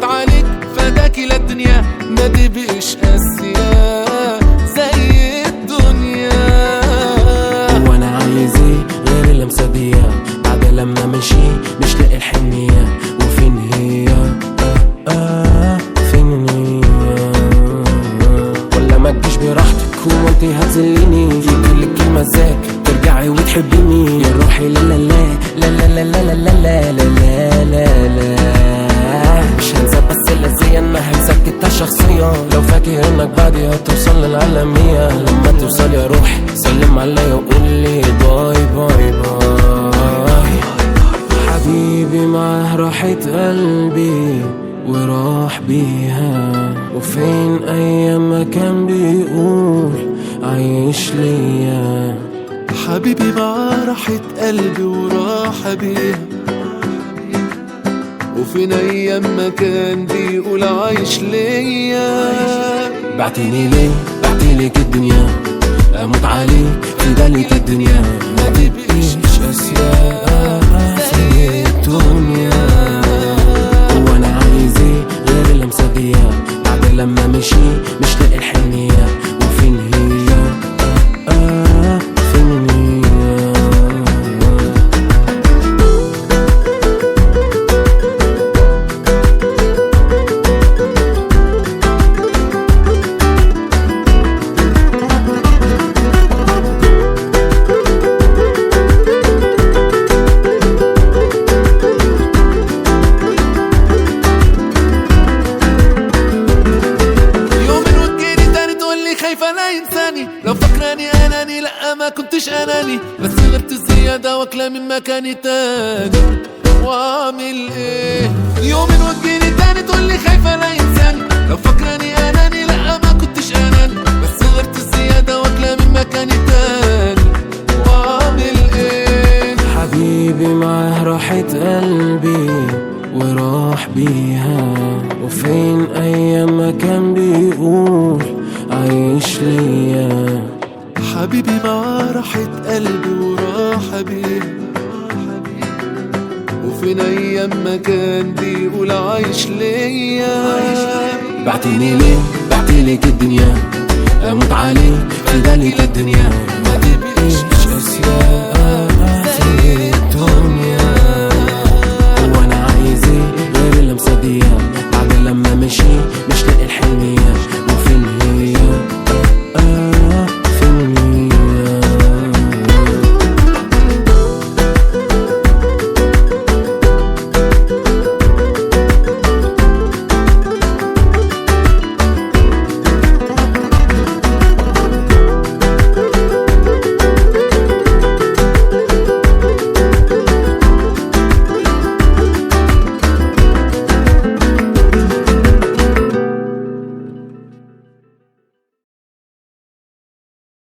عليك فداكي للدنيا، ما تبقيش قاسية زي الدنيا. وانا عايز ايه غير اللمسة دي؟ بعد لما مشي مش لاقي الحنية، وفين هي فين هي؟ ولا ما تجيش براحتك هو انت هتذليني؟ يجيلك كلمة ازاك ترجعي وتحبيني يا روحي؟ لا لا لا لا لا لا لا لا لا لا لا لا. مش هنسى بس اللذية انها مسكتها شخصيا، لو فاكر انك بعدي هتوصل للعالمية. لما توصل يا روحي سلم عليا وقول لي باي باي باي. حبيبي معاه راحة قلبي وراح بيها، وفين ايام ما كان بيقول عايش ليا. حبيبي معاه راحة قلبي وراح بيها، وفين ايام ما كان بيقول عايش ليا. بعتيني ليه بعتيلك الدنيا، اموت عليك في بالك الدنيا، ما تبقيش قاسية زي الدنيا. وانا عايز ايه غير اللمسة دي؟ بعد لما مشي مش لاقي الحنية، وفين هي فين هي؟ خايفة لا ينساني، لو فكراني اناني لا ما كنتش اناني، بس غرت الزيادة واكلة من مكاني تاني. واعمل ايه يومين وتجيني تاني تقولي خايفة لا ينساني، لو فكراني اناني لا ما كنتش اناني، بس غرت الزيادة واكلة من مكاني تاني. واعمل ايه؟ حبيبي معاه راحة قلبي وراح بيها، وفين ايام ما كان بيقول عايش ليا. حبيبي معاه راحة قلبي وراح بيها، وفين ايام ما كان بيقول عايش ليا. بعتيني ليه بعتيلك الدنيا، اموت عليك في بالك الدنيا، ما تبقيش قاسية زي الدنيا.